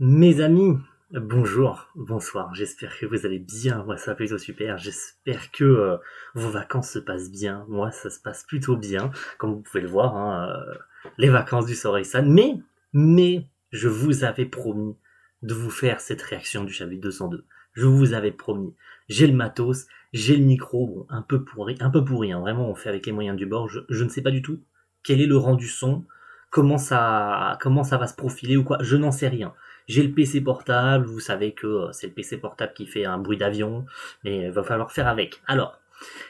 Mes amis, bonjour, bonsoir, j'espère que vous allez bien, moi ça va plutôt super, j'espère que vos vacances se passent bien, moi ça se passe plutôt bien, comme vous pouvez le voir, les vacances du Soreissan, mais, je vous avais promis de vous faire cette réaction du chapitre 202, je vous avais promis, j'ai le matos, j'ai le micro, bon, un peu pourri, vraiment on fait avec les moyens du bord, je ne sais pas du tout quel est le rendu son, comment ça va se profiler ou quoi, je n'en sais rien. J'ai le PC portable, vous savez que c'est le PC portable qui fait un bruit d'avion, mais il va falloir faire avec. Alors,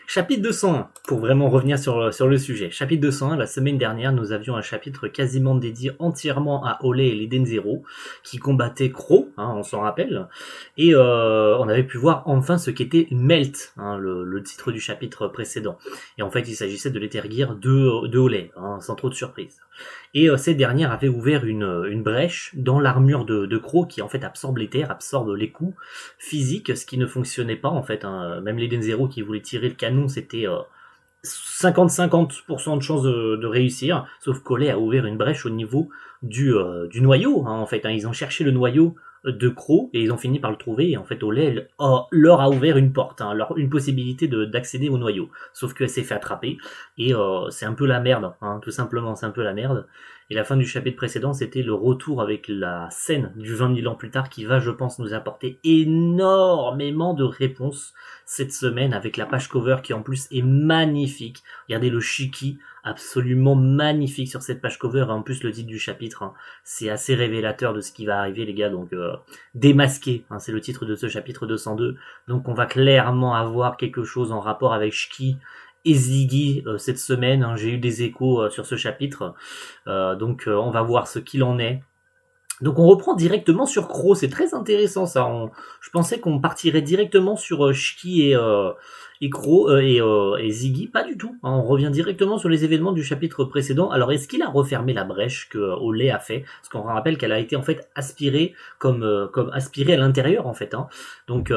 chapitre 201, pour vraiment revenir sur le sujet. Chapitre 201, la semaine dernière, nous avions un chapitre quasiment dédié entièrement à Olé et l'Eden Zero, qui combattaient Crow, on s'en rappelle, et on avait pu voir enfin ce qu'était Melt, le titre du chapitre précédent. Et en fait, il s'agissait de l'Ether de Olé, sans trop de surprise. Et cette dernière avait ouvert une brèche dans l'armure de Crow qui en fait absorbe l'éther, absorbe les coups physiques, ce qui ne fonctionnait pas en fait. Même l'Eden Zero qui voulait tirer le canon, c'était 50-50% de chance de réussir, sauf qu'Olé a ouvert une brèche au niveau du noyau, en fait. Ils ont cherché le noyau de Crow et ils ont fini par le trouver et en fait Olé leur a ouvert une porte, une possibilité d'accéder au noyau, sauf qu'elle s'est fait attraper et c'est un peu la merde, tout simplement c'est un peu la merde. Et la fin du chapitre précédent, c'était le retour avec la scène du 20 000 ans plus tard qui va, je pense, nous apporter énormément de réponses cette semaine avec la page cover qui en plus est magnifique. Regardez le Shiki, absolument magnifique sur cette page cover et en plus le titre du chapitre, c'est assez révélateur de ce qui va arriver les gars, donc démasqué, c'est le titre de ce chapitre 202, donc on va clairement avoir quelque chose en rapport avec Shiki et Ziggy cette semaine, j'ai eu des échos sur ce chapitre, donc on va voir ce qu'il en est. Donc on reprend directement sur Crow, c'est très intéressant ça. Je pensais qu'on partirait directement sur Shiki et Crow et Ziggy, pas du tout. On revient directement sur les événements du chapitre précédent. Alors est-ce qu'il a refermé la brèche que Olé a fait? Parce qu'on rappelle qu'elle a été en fait aspirée comme aspirée à l'intérieur en fait. Donc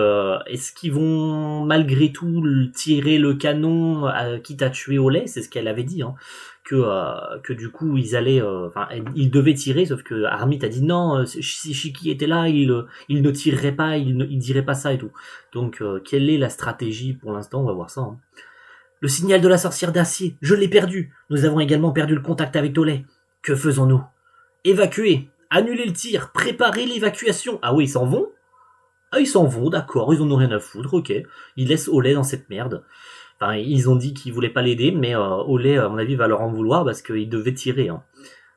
est-ce qu'ils vont malgré tout tirer le canon quitte à tuer Olé? C'est ce qu'elle avait dit. Que du coup ils allaient, ils devaient tirer, sauf que Armit a dit non, si Shiki était là, il ne tirerait pas, il dirait pas ça et tout. Donc quelle est la stratégie pour l'instant? On va voir ça. Le signal de la sorcière d'acier, je l'ai perdu. Nous avons également perdu le contact avec Tolay. Que faisons-nous? Évacuer, annuler le tir, préparer l'évacuation. Ah oui, ils s'en vont? Ah, ils s'en vont, d'accord, ils en ont rien à foutre, ok. Ils laissent Olay dans cette merde. Enfin, ils ont dit qu'ils voulaient pas l'aider, mais Olé, à mon avis, va leur en vouloir parce qu'il devait tirer.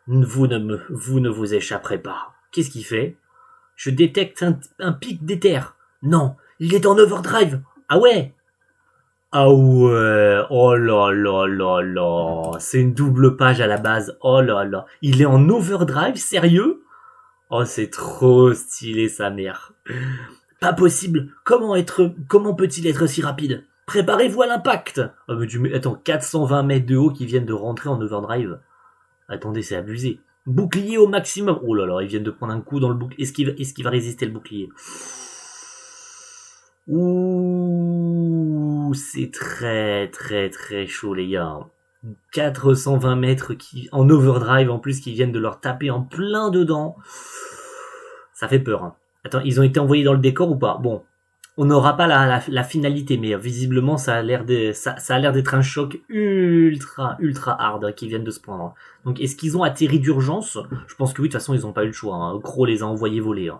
Vous ne vous échapperez pas. Qu'est-ce qu'il fait? Je détecte un pic d'éther. Non, il est en overdrive. Ah ouais? Ah ouais, oh là là là là. C'est une double page à la base. Oh là là. Il est en overdrive, sérieux? Oh, c'est trop stylé, sa mère. Pas possible. Comment peut-il être si rapide? Préparez-vous à l'impact. Oh, attends, 420 mètres de haut qui viennent de rentrer en overdrive. Attendez, c'est abusé. Bouclier au maximum. Oh là là, ils viennent de prendre un coup dans le bouclier. Est-ce qu'il va résister le bouclier? Ouh, c'est très très très chaud les gars. 420 mètres en overdrive en plus qui viennent de leur taper en plein dedans. Ça fait peur. Attends, ils ont été envoyés dans le décor ou pas? Bon, on n'aura pas la finalité, mais visiblement ça a l'air d'être un choc ultra hard qui viennent de se prendre. Donc est-ce qu'ils ont atterri d'urgence? Je pense que oui, de toute façon ils n'ont pas eu le choix. Crow les a envoyés voler.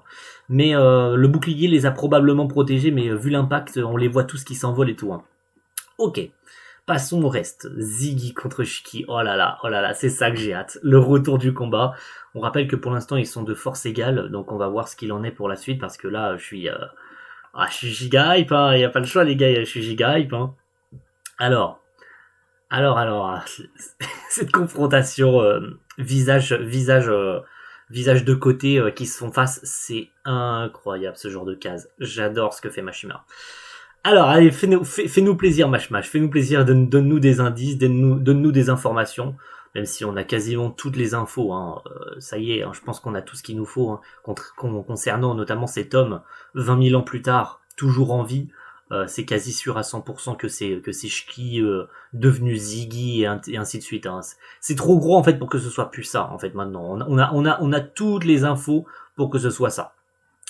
Mais le bouclier les a probablement protégés, mais vu l'impact, on les voit tous qui s'envolent et tout. Ok. Passons au reste. Ziggy contre Shiki. Oh là là, c'est ça que j'ai hâte. Le retour du combat. On rappelle que pour l'instant, ils sont de force égale, donc on va voir ce qu'il en est pour la suite, parce que là, je suis giga hype, il n'y a pas le choix, les gars, je suis giga hype, Alors, alors, cette confrontation visage de côté qui se font face, c'est incroyable ce genre de case. J'adore ce que fait Mashima. Alors, allez, fais-nous plaisir, Mashmash. Fais-nous plaisir, donne-nous des indices, donne-nous des informations. Même si on a quasiment toutes les infos, ça y est, je pense qu'on a tout ce qu'il nous faut, concernant notamment cet homme, 20 000 ans plus tard, toujours en vie. C'est quasi sûr à 100% que c'est Shiki devenu Ziggy et ainsi de suite. C'est trop gros en fait pour que ce soit plus ça en fait maintenant. On a toutes les infos pour que ce soit ça.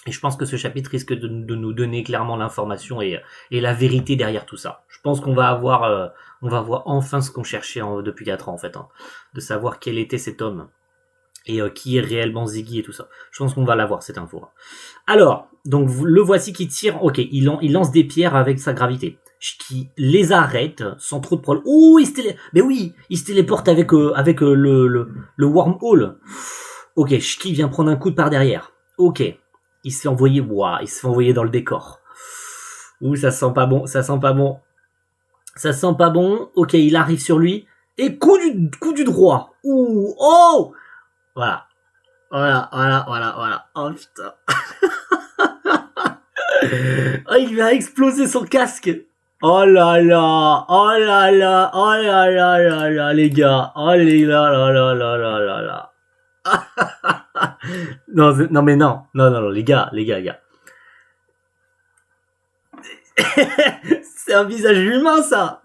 Et je pense que ce chapitre risque de nous donner clairement l'information et la vérité derrière tout ça. Je pense qu'on va avoir enfin ce qu'on cherchait depuis 4 ans en fait, hein, de savoir quel était cet homme et qui est réellement Ziggy et tout ça. Je pense qu'on va l'avoir cette info. Alors, donc le voici qui tire. Ok, il lance des pierres avec sa gravité. Qui les arrête sans trop de problème. Oh, mais oui, il se téléporte avec le wormhole. Ok, Shki vient prendre un coup de par derrière. Ok, il se fait envoyer. Waouh, il se fait envoyer dans le décor. Ouh, ça sent pas bon, ça sent pas bon. Ça sent pas bon. Ok, il arrive sur lui et coup du droit. Ouh, oh, voilà. Voilà. Oh putain. Oh, il lui a explosé son casque. Oh là là, oh là là, oh là là là là, les gars. Oh les là là là là là là là. Non mais non, les gars. C'est un visage humain ça.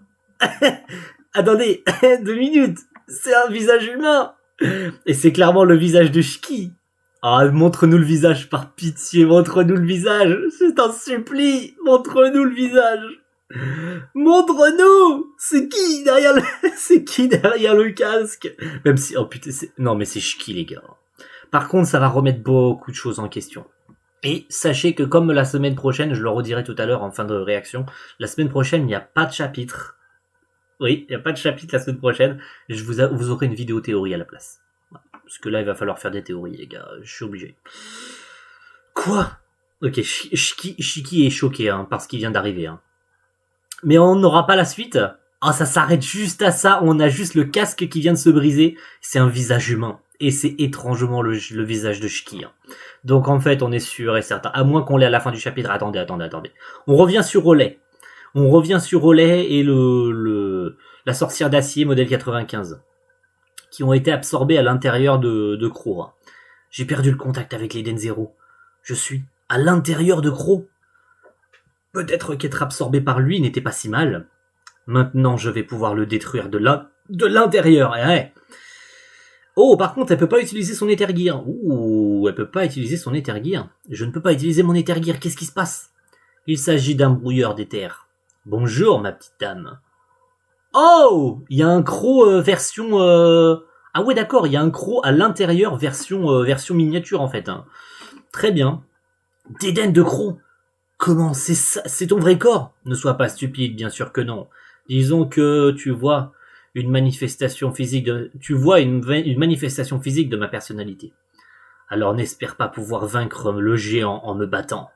Attendez, 2 minutes. C'est un visage humain. Et c'est clairement le visage de Shki. Ah, montre-nous le visage, par pitié, montre-nous le visage. Je t'en supplie, montre-nous le visage. Montre-nous. C'est qui derrière le casque? Même si, oh putain, non mais c'est Shki les gars. Par contre, ça va remettre beaucoup de choses en question. Et sachez que comme la semaine prochaine, je le redirai tout à l'heure en fin de réaction, la semaine prochaine, il n'y a pas de chapitre. Oui, il n'y a pas de chapitre la semaine prochaine. Vous aurez une vidéo théorie à la place. Parce que là, il va falloir faire des théories, les gars. Je suis obligé. Quoi? Ok, Shiki est choqué par ce qui vient d'arriver. Mais on n'aura pas la suite. Ah, ça s'arrête juste à ça. On a juste le casque qui vient de se briser. C'est un visage humain. Et c'est étrangement le visage de Shiki. Donc en fait, on est sûr et certain. À moins qu'on l'ait à la fin du chapitre. Attendez. On revient sur Relais. Et la sorcière d'acier modèle 95. Qui ont été absorbés à l'intérieur de Crow. J'ai perdu le contact avec l'Eden Zero. Je suis à l'intérieur de Crow. Peut-être qu'être absorbé par lui n'était pas si mal. Maintenant, je vais pouvoir le détruire de l'intérieur. Ouais. Oh, par contre, elle peut pas utiliser son Ether Gear. Ouh, elle peut pas utiliser son Ether Gear. Je ne peux pas utiliser mon Ether Gear. Qu'est-ce qui se passe? Il s'agit d'un brouilleur d'éther. Bonjour, ma petite dame. Oh, il y a un Crow version... Ah ouais, d'accord, il y a un Crow à l'intérieur version miniature, en fait. Très bien. D'Eden de Crow. Comment c'est ça? C'est ton vrai corps? Ne sois pas stupide, bien sûr que non. Disons que tu vois une manifestation physique une manifestation physique de ma personnalité. Alors n'espère pas pouvoir vaincre le géant en me battant.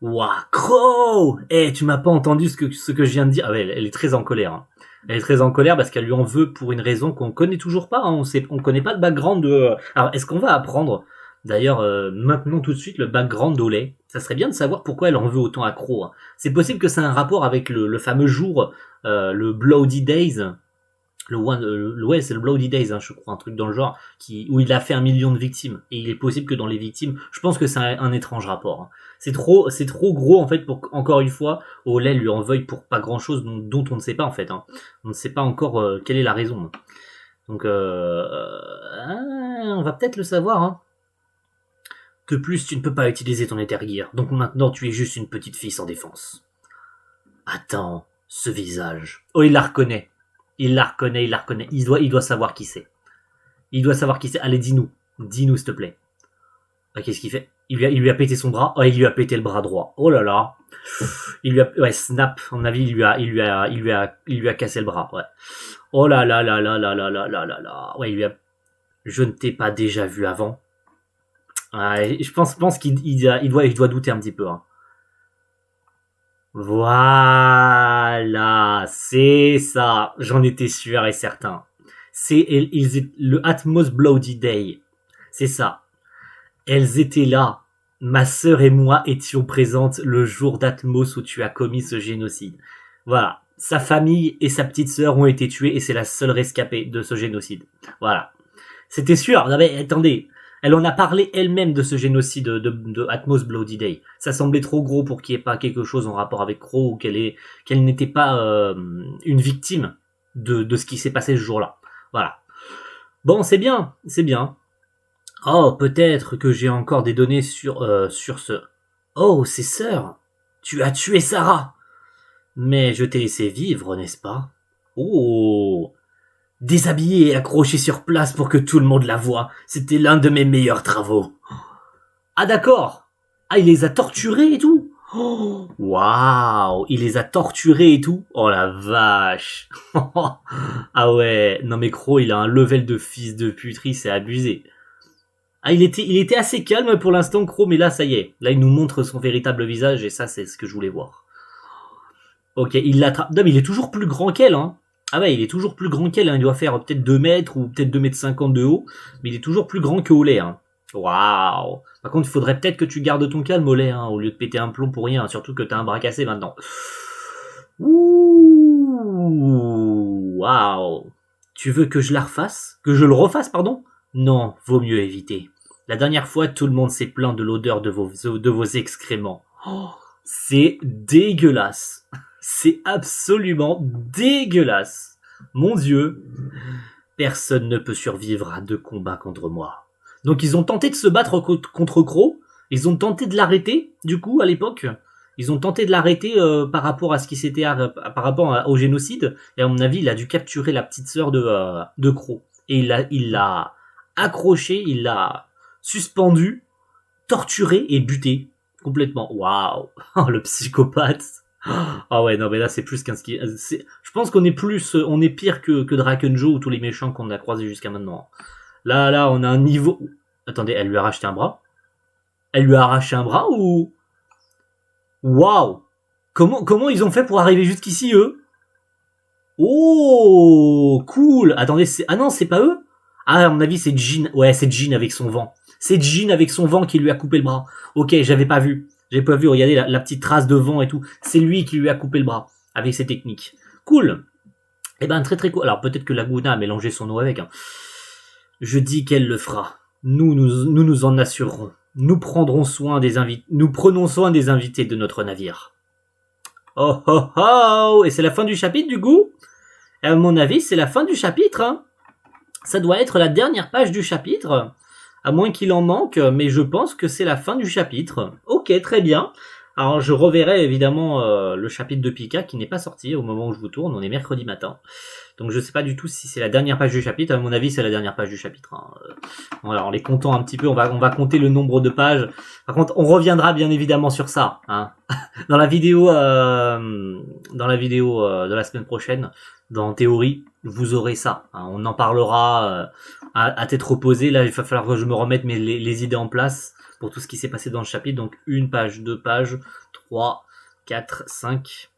Ouah, Crow! Tu m'as pas entendu ce que je viens de dire? Ah ouais, elle est très en colère. Elle est très en colère parce qu'elle lui en veut pour une raison qu'on connaît toujours pas. On connaît pas le background de... Alors, est-ce qu'on va apprendre, d'ailleurs, maintenant tout de suite, le background d'Olay? Ça serait bien de savoir pourquoi elle en veut autant à Crow. C'est possible que c'est un rapport avec le fameux jour, le Bloody Days. Ouais, c'est le Bloody Days, je crois, un truc dans le genre, où il a fait 1 million de victimes. Et il est possible que dans les victimes, je pense que c'est un étrange rapport. C'est trop gros, en fait, pour encore une fois, Olay lui en veuille pour pas grand chose dont on ne sait pas, en fait. On ne sait pas encore quelle est la raison. Donc, on va peut-être le savoir. De plus, tu ne peux pas utiliser ton Ether Gear, donc maintenant tu es juste une petite fille sans défense. Attends, ce visage. Oh, il la reconnaît. Il la reconnaît. Il doit savoir qui c'est. Allez, dis-nous, s'il te plaît. Qu'est-ce qu'il fait? Il lui a pété son bras. Oh, il lui a pété le bras droit. Oh là là. Snap. À mon avis, il lui a cassé le bras. Ouais. Oh là là là là là là là là là là. Ouais, je ne t'ai pas déjà vu avant. Je pense qu'il doit douter un petit peu. Voilà, c'est ça. J'en étais sûr et certain. C'est le Atmos Bloody Day. C'est ça. Elles étaient là. Ma sœur et moi étions présentes le jour d'Atmos où tu as commis ce génocide. Voilà. Sa famille et sa petite sœur ont été tuées et c'est la seule rescapée de ce génocide. Voilà. C'était sûr. Non mais attendez. Elle en a parlé elle-même de ce génocide de Atmos Bloody Day. Ça semblait trop gros pour qu'il n'y ait pas quelque chose en rapport avec Crow ou qu'elle n'était pas une victime de ce qui s'est passé ce jour-là. Voilà. Bon, c'est bien. Oh, peut-être que j'ai encore des données sur ce... Oh, c'est sœur, tu as tué Sarah. Mais je t'ai laissé vivre, n'est-ce pas? Oh, déshabillée et accrochée sur place pour que tout le monde la voie. C'était l'un de mes meilleurs travaux. Ah d'accord. Ah, il les a torturés et tout. Oh, waouh, il les a torturés et tout. Oh la vache. Ah ouais, non mais Crow, il a un level de fils de puterie, c'est abusé. Ah, il était assez calme pour l'instant, Crow, mais là, ça y est. Là, il nous montre son véritable visage et ça, c'est ce que je voulais voir. Ok, il l'attrape. Non, mais il est toujours plus grand qu'elle, hein. Ah ouais, il est toujours plus grand qu'elle, hein. Il doit faire peut-être 2 mètres ou peut-être 2,50 m de haut, mais il est toujours plus grand que Olé, hein. Waouh. Par contre, il faudrait peut-être que tu gardes ton calme, Olé, hein, au lieu de péter un plomb pour rien, hein, surtout que t'as un bras cassé maintenant. Ouh, waouh. Tu veux que je la refasse? Que je le refasse, pardon? Non, vaut mieux éviter. La dernière fois, tout le monde s'est plaint de l'odeur de vos excréments. Oh, c'est dégueulasse. C'est absolument dégueulasse. Mon Dieu, personne ne peut survivre à 2 combats contre moi. Donc ils ont tenté de se battre contre Crow. Ils ont tenté de l'arrêter, du coup, à l'époque. Ils ont tenté de l'arrêter par rapport à ce qui s'était par rapport au génocide. Et à mon avis, il a dû capturer la petite sœur de Crow. Et il l'a accroché, il l'a suspendu, torturé et buté complètement. Waouh, le psychopathe. Ah ouais, non mais là c'est plus qu'un ski. Je pense on est pire que Drakenjo ou tous les méchants qu'on a croisés jusqu'à maintenant. Là, on a un niveau. Attendez, elle lui a arraché un bras. Elle lui a arraché un bras ou waouh. Comment ils ont fait pour arriver jusqu'ici eux? Oh, cool. Attendez, ah non, c'est pas eux. Ah, à mon avis, c'est Jin. Ouais, c'est Jin avec son vent. C'est Jin avec son vent qui lui a coupé le bras. Ok, j'avais pas vu. J'avais pas vu. Regardez la petite trace de vent et tout. C'est lui qui lui a coupé le bras avec ses techniques. Cool. Eh ben, très très cool. Alors peut-être que Laguna a mélangé son eau avec. Hein. Je dis qu'elle le fera. Nous en assurerons. Nous prenons soin des invités de notre navire. Oh oh oh. Et c'est la fin du chapitre du coup. À mon avis, c'est la fin du chapitre. Hein. Ça doit être la dernière page du chapitre. À moins qu'il en manque, mais je pense que c'est la fin du chapitre. Ok, très bien. Alors je reverrai évidemment le chapitre de Pika qui n'est pas sorti au moment où je vous tourne, on est mercredi matin. Donc je sais pas du tout si c'est la dernière page du chapitre, à mon avis c'est la dernière page du chapitre. Hein. Voilà, en les comptant un petit peu, on va compter le nombre de pages. Par contre, on reviendra bien évidemment sur ça. Hein. Dans la vidéo, de la semaine prochaine, dans théorie, vous aurez ça. Hein. On en parlera à tête reposée. Là, il va falloir que je me remette les idées en place pour tout ce qui s'est passé dans le chapitre. Donc, 1 page, 2 pages, 3, 4, 5.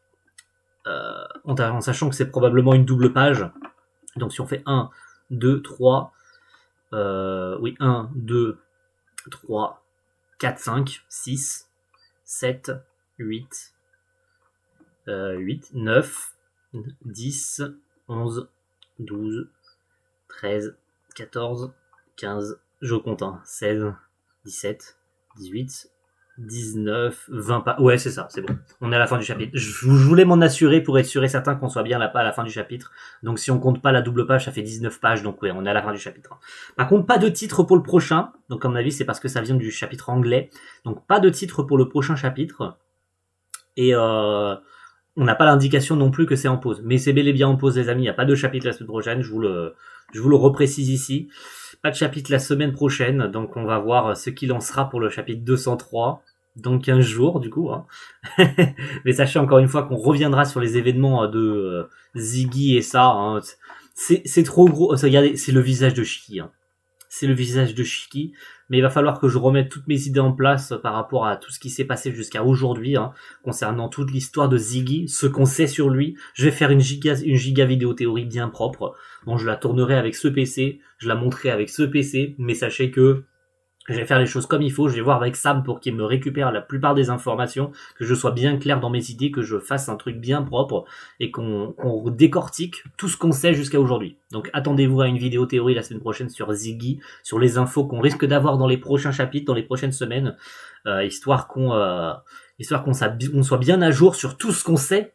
En sachant que c'est probablement une double page. Donc, si on fait 1, 2, 3. Oui, 1, 2, 3, 4, 5, 6, 7, 8, 9, 10, 11, 12, 13, 14, 15, je compte, hein, 16, 17, 18, 19, 20 pas. Ouais, c'est ça, c'est bon. On est à la fin du chapitre. Je voulais m'en assurer pour être sûr et certain qu'on soit bien là à la fin du chapitre. Donc si on compte pas la double page, ça fait 19 pages. Donc ouais, on est à la fin du chapitre. Par contre, pas de titre pour le prochain. Donc à mon avis, c'est parce que ça vient du chapitre anglais. Donc pas de titre pour le prochain chapitre. Et on n'a pas l'indication non plus que c'est en pause. Mais c'est bel et bien en pause, les amis. Il n'y a pas de chapitre la semaine prochaine. Je vous le reprécise ici. Pas de chapitre la semaine prochaine. Donc on va voir ce qu'il en sera pour le chapitre 203. Dans 15 jours, du coup. Hein. Mais sachez encore une fois qu'on reviendra sur les événements de Ziggy et ça. Hein. C'est trop gros. Regardez, c'est le visage de Shiki. Hein. C'est le visage de Shiki. Mais il va falloir que je remette toutes mes idées en place par rapport à tout ce qui s'est passé jusqu'à aujourd'hui, hein, concernant toute l'histoire de Ziggy, ce qu'on sait sur lui. Je vais faire une giga vidéo théorie bien propre. Bon, je la tournerai avec ce PC, je la montrerai avec ce PC, mais sachez que je vais faire les choses comme il faut, je vais voir avec Sam pour qu'il me récupère la plupart des informations, que je sois bien clair dans mes idées, que je fasse un truc bien propre et qu'on décortique tout ce qu'on sait jusqu'à aujourd'hui. Donc attendez-vous à une vidéo théorie la semaine prochaine sur Ziggy, sur les infos qu'on risque d'avoir dans les prochains chapitres, dans les prochaines semaines, histoire qu'on soit bien à jour sur tout ce qu'on sait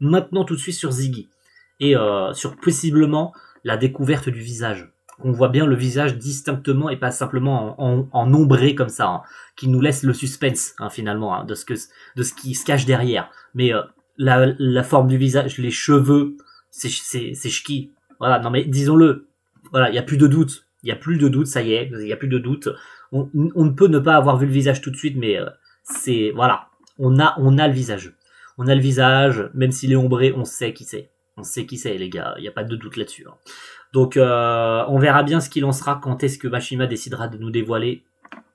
maintenant tout de suite sur Ziggy. Et sur possiblement la découverte du visage. qu'on voit bien le visage distinctement et pas simplement en ombré comme ça, hein, qui nous laisse le suspense hein, finalement hein, de ce qui se cache derrière. Mais la forme du visage, les cheveux, c'est ch'ti. Voilà, non mais disons-le, voilà, il y a plus de doute. Il y a plus de doute, ça y est, il y a plus de doute. On ne peut ne pas avoir vu le visage tout de suite, mais c'est voilà, on a le visage. On a le visage, même s'il est ombré, on sait qui c'est. On sait qui c'est, les gars. Il n'y a pas de doute là-dessus. Hein. Donc, on verra bien ce qu'il en sera quand est-ce que Mashima décidera de nous dévoiler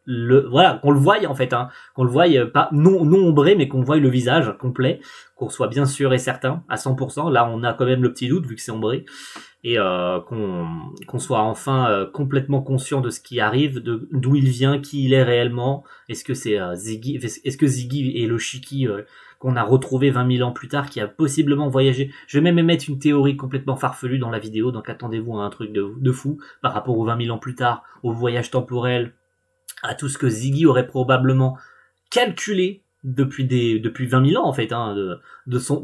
voilà, qu'on le voie en fait, hein, qu'on le voie pas non ombré, mais qu'on voie le visage complet, qu'on soit bien sûr et certain à 100%. Là, on a quand même le petit doute vu que c'est ombré et qu'on soit enfin complètement conscient de ce qui arrive, d'où il vient, qui il est réellement. Est-ce que c'est Ziggy, est-ce que Ziggy est le Shiki qu'on a retrouvé 20 000 ans plus tard, qui a possiblement voyagé. Je vais même émettre une théorie complètement farfelue dans la vidéo, donc attendez-vous à un truc de fou par rapport aux 20 000 ans plus tard, au voyage temporel, à tout ce que Ziggy aurait probablement calculé depuis 20 000 ans en fait, hein,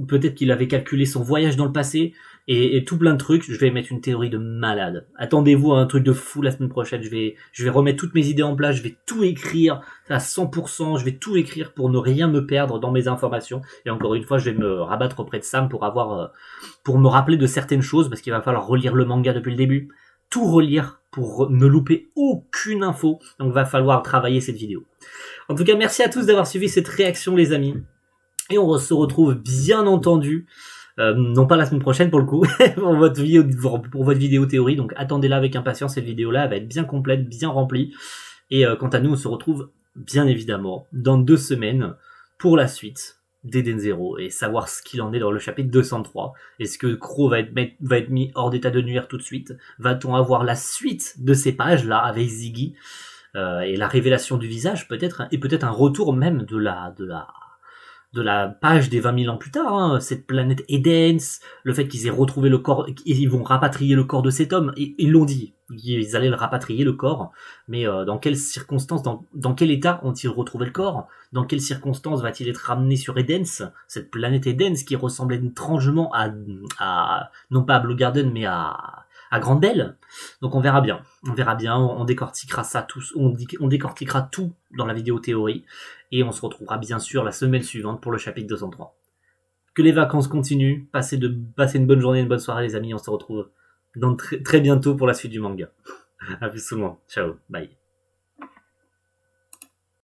peut-être qu'il avait calculé son voyage dans le passé et tout plein de trucs. Je vais mettre une théorie de malade. Attendez-vous à un truc de fou la semaine prochaine. Je vais remettre toutes mes idées en place. Je vais tout écrire à 100%. Je vais tout écrire pour ne rien me perdre dans mes informations. Et encore une fois, je vais me rabattre auprès de Sam pour me rappeler de certaines choses parce qu'il va falloir relire le manga depuis le début. Tout relire pour ne louper aucune info. Donc va falloir travailler cette vidéo. En tout cas, merci à tous d'avoir suivi cette réaction, les amis. Et on se retrouve bien entendu, non pas la semaine prochaine pour le coup, pour votre vidéo théorie. Donc attendez-la avec impatience, cette vidéo-là, elle va être bien complète, bien remplie. Et quant à nous, on se retrouve bien évidemment dans 2 semaines pour la suite d'Eden Zero et savoir ce qu'il en est dans le chapitre 203. Est-ce que Crow va être mis hors d'état de nuire tout de suite? Va-t-on avoir la suite de ces pages-là avec Ziggy et la révélation du visage peut-être, hein, et peut-être un retour même de la page des 20 000 ans plus tard, hein, cette planète Edens, le fait qu'ils aient retrouvé le corps, ils vont rapatrier le corps de cet homme, et ils l'ont dit, ils allaient le rapatrier le corps, mais dans quelles circonstances, dans quel état ont-ils retrouvé le corps? Dans quelles circonstances va-t-il être ramené sur Edens, cette planète Edens qui ressemblait étrangement à non pas à Blue Garden, mais à Grande Belle. Donc on verra bien, on décortiquera ça tous, on décortiquera tout dans la vidéo théorie, et on se retrouvera bien sûr la semaine suivante pour le chapitre 203. Que les vacances continuent, passez une bonne journée, une bonne soirée les amis, on se retrouve très bientôt pour la suite du manga. A plus tout le monde, ciao, bye.